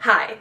Hi.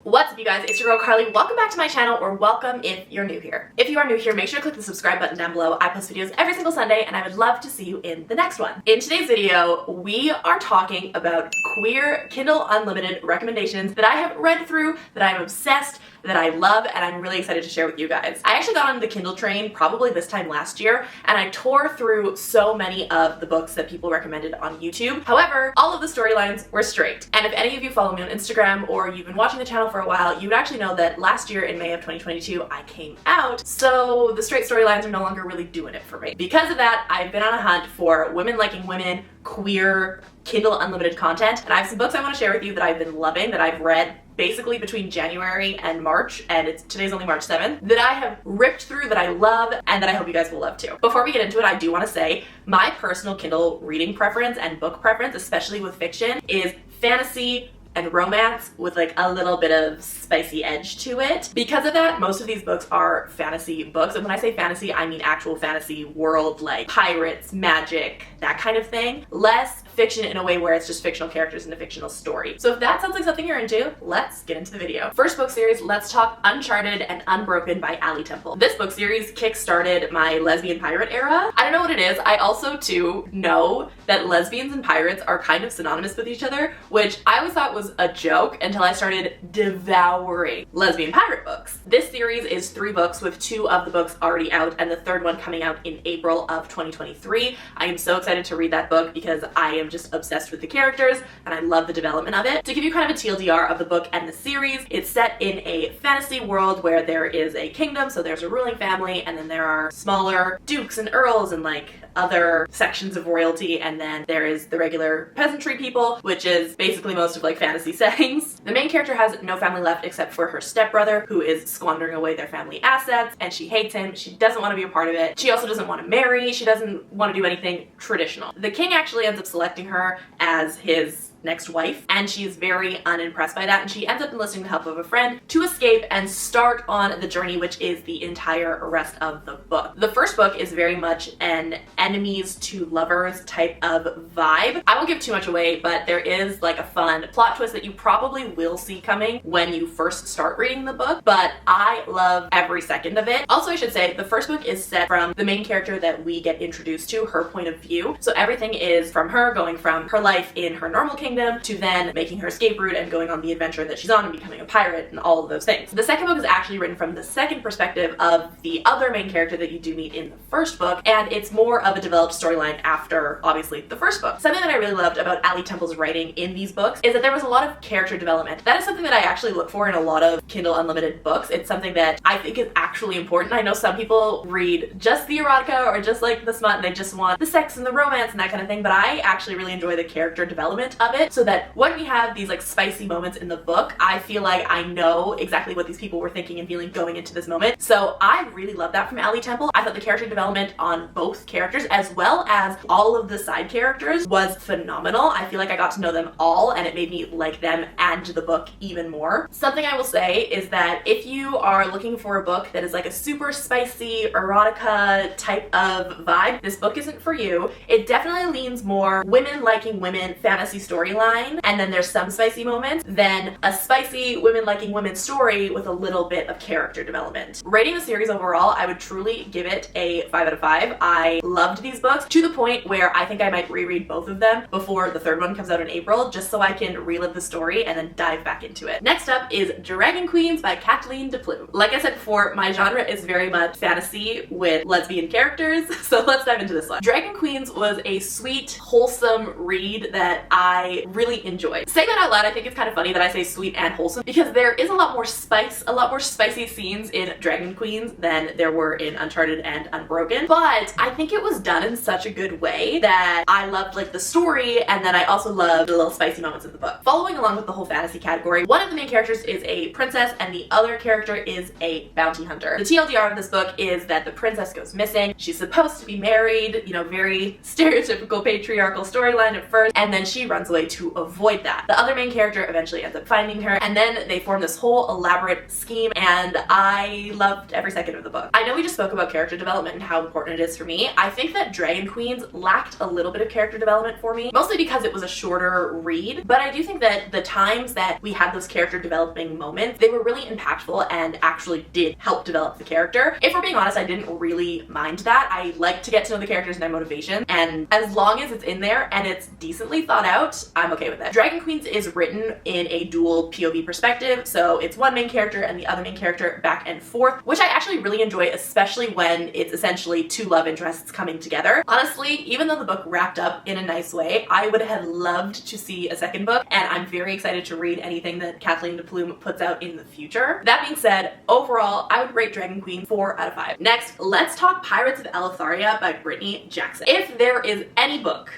What's up, you guys? It's your girl Carly. Welcome back to my channel, or welcome if you're new here. If you are new here, make sure to click the subscribe button down below. I post videos every single Sunday, and I would love to see you in the next one. In today's video, we are talking about queer Kindle Unlimited recommendations that I have read through, that I'm obsessed, that I love, and I'm really excited to share with you guys. I actually got on the Kindle train probably this time last year, and I tore through so many of the books that people recommended on YouTube. However, all of the storylines were straight. And if any of you follow me on Instagram or you've been watching the channel for a while, you would actually know that last year in May of 2022, I came out, so the straight storylines are no longer really doing it for me. Because of that, I've been on a hunt for women liking women, queer, Kindle Unlimited content, and I have some books I want to share with you that I've been loving, that I've read basically between January and March, and today's only March 7th, that I have ripped through, that I love, and that I hope you guys will love too. Before we get into it, I do want to say my personal Kindle reading preference and book preference, especially with fiction, is fantasy and romance with like a little bit of spicy edge to it. Because of that, most of these books are fantasy books. And when I say fantasy, I mean actual fantasy world, like pirates, magic, that kind of thing. Less fiction in a way where it's just fictional characters in a fictional story. So if that sounds like something you're into, let's get into the video. First book series, let's talk Uncharted and Unbroken by Ali Temple. This book series kick-started my lesbian pirate era. I don't know what it is. I also too know that lesbians and pirates are kind of synonymous with each other, which I always thought was a joke until I started devouring lesbian pirate books. This series is 3 books with 2 of the books already out and the 3rd one coming out in April of 2023. I am so excited to read that book because I am just obsessed with the characters and I love the development of it. To give you kind of a TLDR of the book and the series, it's set in a fantasy world where there is a kingdom, so there's a ruling family, and then there are smaller dukes and earls and like other sections of royalty, and then there is the regular peasantry people, which is basically most of like fantasy settings. The main character has no family left except for her stepbrother, who is squandering away their family assets, and she hates him. She doesn't want to be a part of it. She also doesn't want to marry. She doesn't want to do anything traditional. The king actually ends up selecting her as his next wife, and she's very unimpressed by that, and she ends up enlisting the help of a friend to escape and start on the journey, which is the entire rest of the book. The first book is very much an enemies to lovers type of vibe. I won't give too much away, but there is like a fun plot twist that you probably will see coming when you first start reading the book, but I love every second of it. Also, I should say the first book is set from the main character that we get introduced to, her point of view. So everything is from her, going from her life in her normal kingdom to then making her escape route and going on the adventure that she's on and becoming a pirate and all of those things. The second book is actually written from the second perspective of the other main character that you do meet in the first book, and it's more of a developed storyline after, obviously, the first book. Something that I really loved about Ali Temple's writing in these books is that there was a lot of character development. That is something that I actually look for in a lot of Kindle Unlimited books. It's something that I think is actually important. I know some people read just the erotica or just like the smut and they just want the sex and the romance and that kind of thing, but I actually really enjoy the character development of it, so that when we have these like spicy moments in the book, I feel like I know exactly what these people were thinking and feeling going into this moment. So I really love that from Ali Temple. I thought the character development on both characters, as well as all of the side characters, was phenomenal. I feel like I got to know them all and it made me like them and the book even more. Something I will say is that if you are looking for a book that is like a super spicy erotica type of vibe, this book isn't for you. It definitely leans more women liking women fantasy storyline, and then there's some spicy moments, than a spicy women liking women story with a little bit of character development. Rating the series overall, I would truly give it a 5 out of 5. I loved these books to the point where I think I might reread both of them before the 3rd one comes out in April, just so I can relive the story and then dive back into it. Next up is Dragon Queens by Kathleen DePlume. Like I said before, my genre is very much fantasy with lesbian characters, so let's dive into this one. Dragon Queens was a sweet, wholesome read that I really enjoyed. Saying that out loud, I think it's kind of funny that I say sweet and wholesome, because there is a lot more spice, a lot more spicy scenes in Dragon Queens than there were in Uncharted and Unbroken, but I think it was done in such a good way that I loved like the story, and then I also loved the little spicy moments of the book. Following along with the whole fantasy category, one of the main characters is a princess and the other character is a bounty hunter. The TLDR of this book is that the princess goes missing. She's supposed to be married, you know, very stereotypical patriarchal storyline at first, and then she runs away way to avoid that. The other main character eventually ends up finding her, and then they form this whole elaborate scheme, and I loved every second of the book. I know we just spoke about character development and how important it is for me. I think that Dragon Queens lacked a little bit of character development for me, mostly because it was a shorter read, but I do think that the times that we had those character developing moments, they were really impactful and actually did help develop the character. If we're being honest, I didn't really mind that. I like to get to know the characters and their motivation, and as long as it's in there and it's decently thought out, I'm okay with it. Dragon Queens is written in a dual POV perspective, so it's one main character and the other main character back and forth, which I actually really enjoy, especially when it's essentially two love interests coming together. Honestly, even though the book wrapped up in a nice way, I would have loved to see a second book, and I'm very excited to read anything that Kathleen DePlume puts out in the future. That being said, overall, I would rate Dragon Queen 4 out of 5. Next, let's talk Pirates of Eleutheria by Brittany Jackson. If there is any book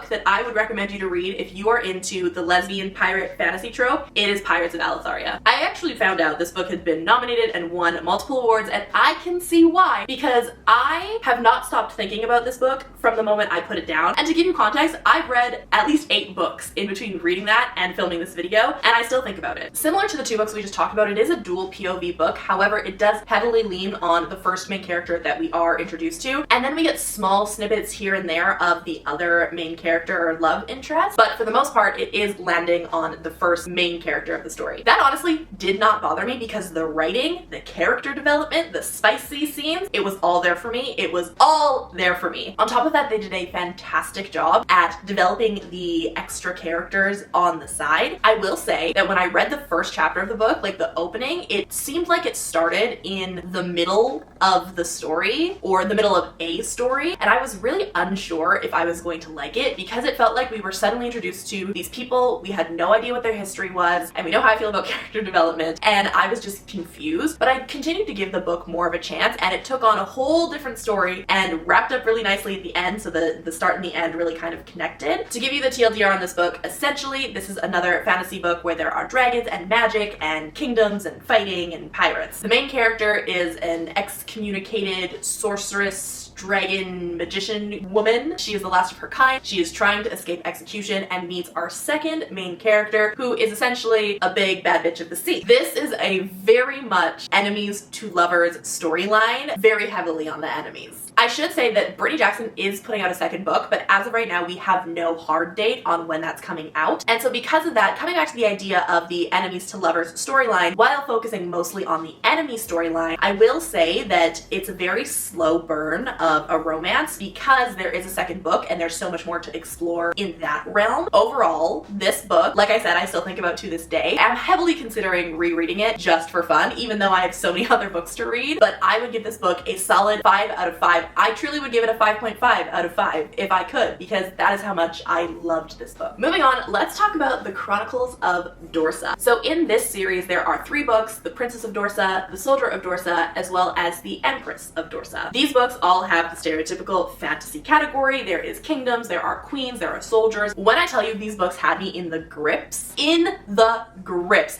that I would recommend you to read if you are into the lesbian pirate fantasy trope, it is Pirates of Eleutheria. I actually found out this book had been nominated and won multiple awards, and I can see why, because I have not stopped thinking about this book from the moment I put it down. And to give you context, I've read at least 8 books in between reading that and filming this video, and I still think about it. Similar to the 2 books we just talked about, it is a dual POV book. However, it does heavily lean on the first main character that we are introduced to, and then we get small snippets here and there of the other main character or love interest, but for the most part, it is landing on the first main character of the story. That honestly did not bother me because the writing, the character development, the spicy scenes, it was all there for me. It was all there for me. On top of that, they did a fantastic job at developing the extra characters on the side. I will say that when I read the first chapter of the book, like the opening, it seemed like it started in the middle of the story or the middle of a story, and I was really unsure if I was going to like it because it felt like we were suddenly introduced to these people, we had no idea what their history was, and we know how I feel about character development, and I was just confused. But I continued to give the book more of a chance, and it took on a whole different story and wrapped up really nicely at the end, so the start and the end really kind of connected. To give you the TLDR on this book, essentially this is another fantasy book where there are dragons and magic and kingdoms and fighting and pirates. The main character is an excommunicated sorceress dragon magician woman. She is the last of her kind. She is trying to escape execution and meets our second main character, who is essentially a big bad bitch of the sea. This is a very much enemies to lovers storyline, very heavily on the enemies. I should say that Brittany Jackson is putting out a second book, but as of right now, we have no hard date on when that's coming out. And so because of that, coming back to the idea of the enemies to lovers storyline, while focusing mostly on the enemy storyline, I will say that it's a very slow burn of a romance because there is a second book and there's so much more to explore in that realm. Overall, this book, like I said, I still think about to this day. I'm heavily considering rereading it just for fun, even though I have so many other books to read, but I would give this book a solid 5 out of 5. I truly would give it a 5.5 out of 5 if I could, because that is how much I loved this book. Moving on, let's talk about the Chronicles of Dorsa. So in this series, there are 3 books: The Princess of Dorsa, The Soldier of Dorsa, as well as The Empress of Dorsa. These books all have the stereotypical fantasy category. There is kingdoms, there are queens, there are soldiers. When I tell you these books had me in the grips,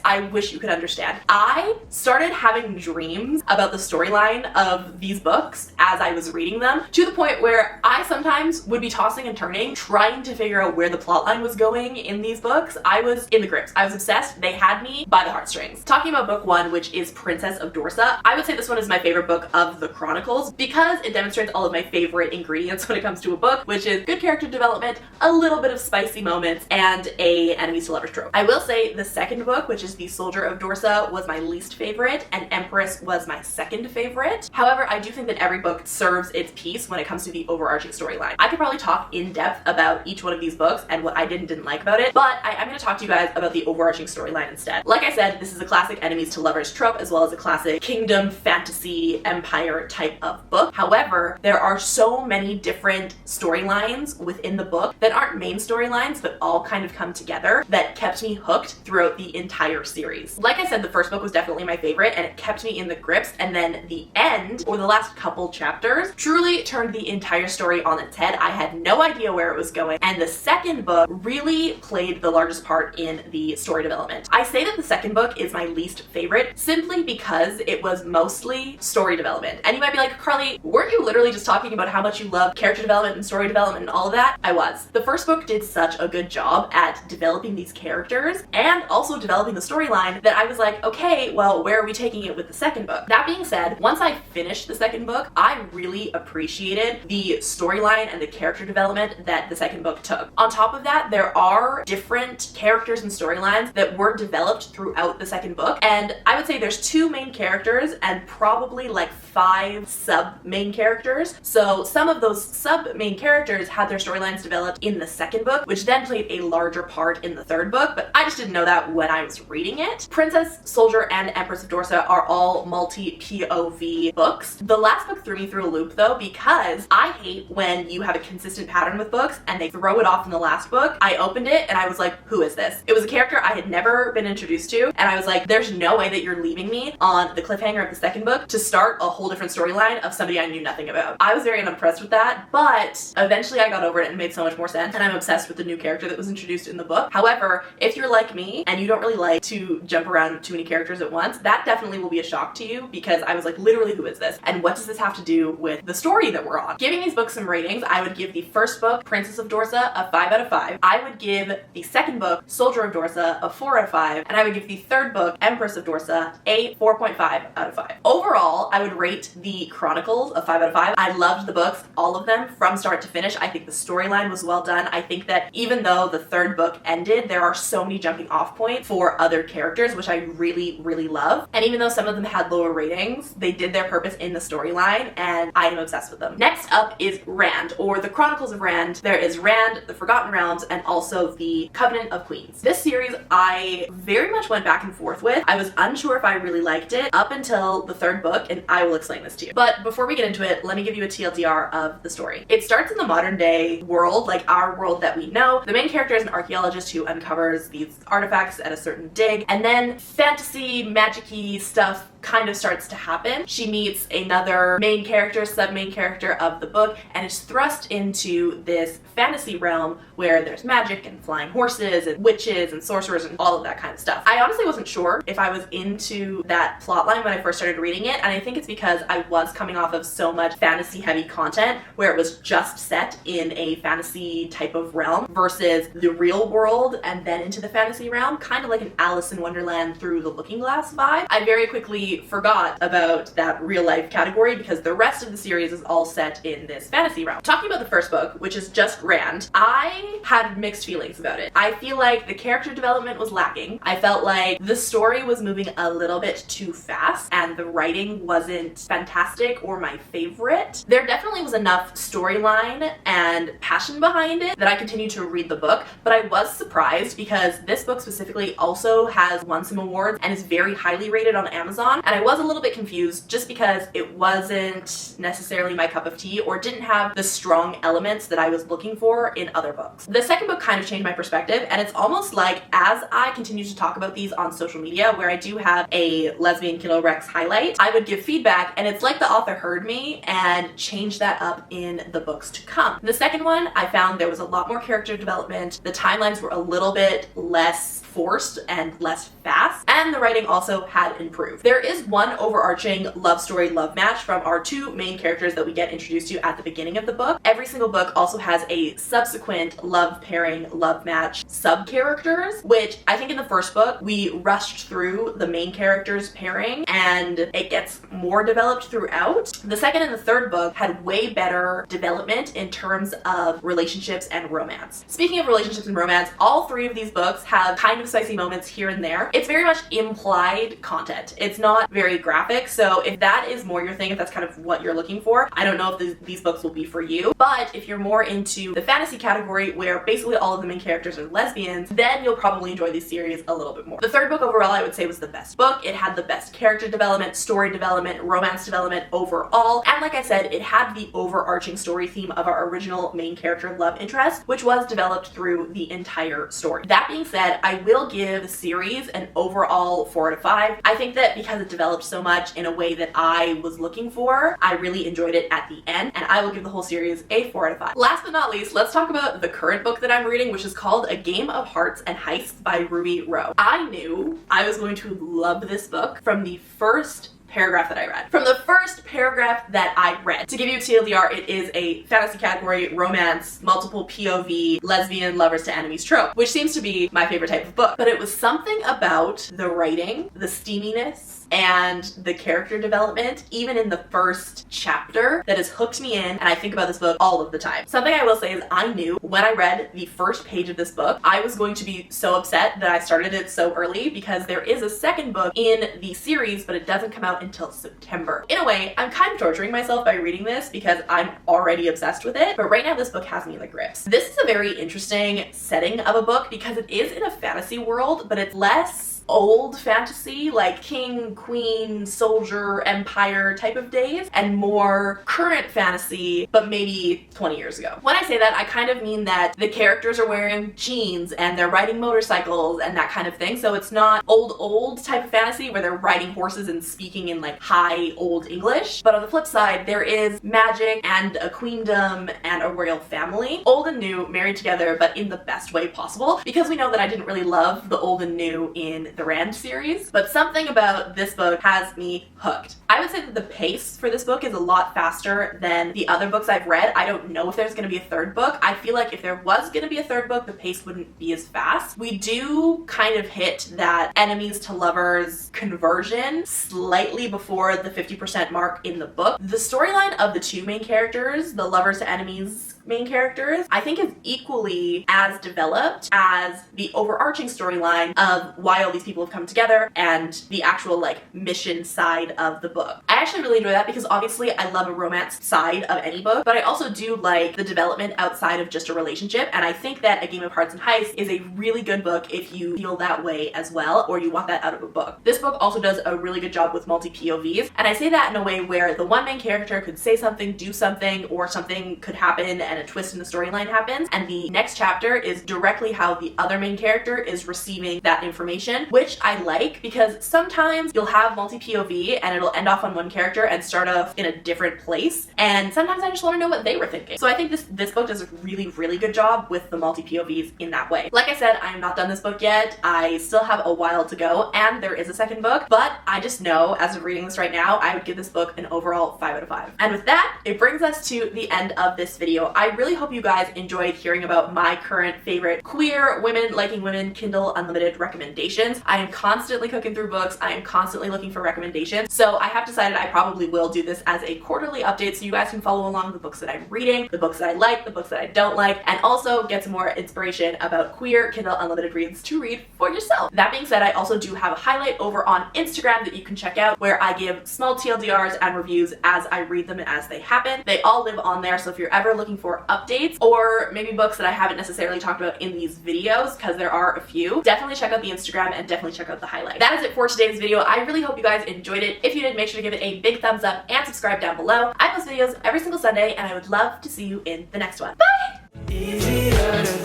I wish you could understand. I started having dreams about the storyline of these books as I was reading them, to the point where I sometimes would be tossing and turning, trying to figure out where the plotline was going in these books. I was in the grips. I was obsessed. They had me by the heartstrings. Talking about book 1, which is Princess of Dorsa, I would say this one is my favorite book of the Chronicles because it demonstrates all of my favorite ingredients when it comes to a book, which is good character development, a little bit of spicy moments, and a enemies to lovers trope. I will say the second book, which is The Soldier of Dorsa, was my least favorite, and Empress was my second favorite. However, I do think that every book serves its piece when it comes to the overarching storyline. I could probably talk in depth about each one of these books and what I did and didn't like about it, but I'm going to talk to you guys about the overarching storyline instead. Like I said, this is a classic enemies to lovers trope as well as a classic kingdom, fantasy, empire type of book. However, there are so many different storylines within the book that aren't main storylines but all kind of come together that kept me hooked throughout the entire series. Like I said, the first book was definitely my favorite and it kept me in the grips, and then the end, or the last couple chapters, truly turned the entire story on its head. I had no idea where it was going, and the second book really played the largest part in the story development. I say that the second book is my least favorite simply because it was mostly story development. And you might be like, Carly, weren't you literally just talking about how much you love character development and story development and all of that? I was. The first book did such a good job at developing these characters and also developing the storyline that I was like, okay, well, where are we taking it with the second book? That being said, once I finished the second book, I really appreciated the storyline and the character development that the second book took. On top of that, there are different characters and storylines that were developed throughout the second book, and I would say there's 2 main characters and probably like 5 sub-main characters. So some of those sub-main characters had their storylines developed in the second book, which then played a larger part in the third book, but I just didn't know that when I was reading it. Princess, Soldier, and Empress of Dorsa are all multi-POV books. The last book threw me through a loop though, because I hate when you have a consistent pattern with books and they throw it off in the last book. I opened it and I was like, who is this? It was a character I had never been introduced to, and I was like, there's no way that you're leaving me on the cliffhanger of the second book to start a whole different storyline of somebody I knew nothing about. I was very unimpressed with that, but eventually I got over it and it made so much more sense, and I'm obsessed with the new character that was introduced in the book. However, if you're like me and you don't really like to jump around too many characters at once, that definitely will be a shock to you, because I was like, literally, who is this? And what does this have to do with the story that we're on? Giving these books some ratings, I would give the first book, Princess of Dorsa, a 5 out of 5. I would give the second book, Soldier of Dorsa, a 4 out of 5. And I would give the third book, Empress of Dorsa, a 4.5 out of 5. Overall, I would rate the Chronicles a 5 out of 5. I loved the books, all of them, from start to finish. I think the storyline was well done. I think that even though the third book ended, there are so many jumping off points for other characters, which I really, really love. And even though some of them had lower ratings, they did their purpose in the storyline, and I am obsessed with them. Next up is Rand, or the Chronicles of Rand. There is Rand, the Forgotten Realms, and also the Covenant of Queens. This series I very much went back and forth with. I was unsure if I really liked it up until the third book, and I will explain this to you. But before we get into it, let me give you a TLDR of the story. It starts in the modern day world, like our world that we know. The main character is an archaeologist who uncovers these artifacts at a certain dig, and then fantasy, magic-y stuff kind of starts to happen. She meets another main character, sub-main character of the book, and is thrust into this fantasy realm where there's magic and flying horses and witches and sorcerers and all of that kind of stuff. I honestly wasn't sure if I was into that plotline when I first started reading it, and I think it's because I was coming off of so much fantasy-heavy content where it was just set in a fantasy type of realm versus the real world and then into the fantasy realm, kind of like an Alice in Wonderland through the Looking Glass vibe. I very quickly forgot about that real life category because the rest of the series is all set in this fantasy realm. Talking about the first book, which is just Rand, I had mixed feelings about it. I feel like the character development was lacking. I felt like the story was moving a little bit too fast and the writing wasn't fantastic or my favorite. There definitely was enough storyline and passion behind it that I continued to read the book, but I was surprised because this book specifically also has won some awards and is very highly rated on Amazon. And I was a little bit confused just because it wasn't necessarily my cup of tea or didn't have the strong elements that I was looking for in other books. The second book kind of changed my perspective, and it's almost like as I continue to talk about these on social media, where I do have a lesbian Kilo Rex highlight, I would give feedback, and it's like the author heard me and changed that up in the books to come. The second one, I found there was a lot more character development, the timelines were a little bit less forced and less fast, and the writing also had improved. There is one overarching love story love match from our 2 main characters that we get introduced to at the beginning of the book. Every single book also has a subsequent love pairing, love match sub-characters, which I think in the first book we rushed through the main characters pairing and it gets more developed throughout. The second and the third book had way better development in terms of relationships and romance. Speaking of relationships and romance, all 3 of these books have kind of spicy moments here and there. It's very much implied content. It's not very graphic, so if that is more your thing, if that's kind of what you're looking for, I don't know if these books will be for you. But if you're more into the fantasy category where basically all of the main characters are lesbians, then you'll probably enjoy this series a little bit more. The third book overall I would say was the best book. It had the best character development, story development, romance development overall, and like I said, it had the overarching story theme of our original main character love interest, which was developed through the entire story. That being said, I will give the series an overall 4 out of 5. I think that because it developed so much in a way that I was looking for, I really really enjoyed it at the end, and I will give the whole series a 4 out of 5. Last but not least, let's talk about the current book that I'm reading, which is called A Game of Hearts and Heists by Ruby Rowe. I knew I was going to love this book from the first paragraph that I read. From the first paragraph that I read. To give you a TLDR, it is a fantasy category, romance, multiple POV, lesbian lovers to enemies trope, which seems to be my favorite type of book. But it was something about the writing, the steaminess, and the character development, even in the first chapter, that has hooked me in, and I think about this book all of the time. Something I will say is I knew when I read the first page of this book, I was going to be so upset that I started it so early, because there is a second book in the series, but it doesn't come out until September. In a way, I'm kind of torturing myself by reading this because I'm already obsessed with it, but right now this book has me in the grips. This is a very interesting setting of a book because it is in a fantasy world, but it's less old fantasy, like king, queen, soldier, empire type of days, and more current fantasy, but maybe 20 years ago. When I say that, I kind of mean that the characters are wearing jeans and they're riding motorcycles and that kind of thing, so it's not old type of fantasy where they're riding horses and speaking in like high old English. But on the flip side, there is magic and a queendom and a royal family, old and new, married together, but in the best way possible, because we know that I didn't really love the old and new in the Rand series, but something about this book has me hooked. I would say that the pace for this book is a lot faster than the other books I've read. I don't know if there's going to be a third book. I feel like if there was going to be a third book, the pace wouldn't be as fast. We do kind of hit that enemies to lovers conversion slightly before the 50% mark in the book. The storyline of the two main characters, the lovers to enemies main characters, I think is equally as developed as the overarching storyline of why all these people have come together and the actual like mission side of the book. I actually really enjoy that because obviously I love a romance side of any book, but I also do like the development outside of just a relationship, and I think that A Game of Hearts and Heists is a really good book if you feel that way as well, or you want that out of a book. This book also does a really good job with multi-POVs, and I say that in a way where the one main character could say something, do something, or something could happen and a twist in the storyline happens, and the next chapter is directly how the other main character is receiving that information, which I like because sometimes you'll have multi-POV and it'll end off on one character and start off in a different place, and sometimes I just want to know what they were thinking. So I think this book does a really good job with the multi-POVs in that way. Like I said, I am not done this book yet. I still have a while to go, and there is a second book, but I just know as of reading this right now, I would give this book an overall 5 out of 5. And with that, it brings us to the end of this video. I really hope you guys enjoyed hearing about my current favorite queer women liking women Kindle Unlimited recommendations. I am constantly cooking through books. I am constantly looking for recommendations. So I have decided I probably will do this as a quarterly update so you guys can follow along the books that I'm reading, the books that I like, the books that I don't like, and also get some more inspiration about queer Kindle Unlimited reads to read for yourself. That being said, I also do have a highlight over on Instagram that you can check out where I give small TLDRs and reviews as I read them and as they happen. They all live on there, so if you're ever looking for updates or maybe books that I haven't necessarily talked about in these videos, because there are a few, definitely check out the Instagram and definitely check out the highlight. That is it for today's video. I really hope you guys enjoyed it. If you did, make sure to give it a big thumbs up and subscribe down below. I post videos every single Sunday and I would love to see you in the next one. Bye!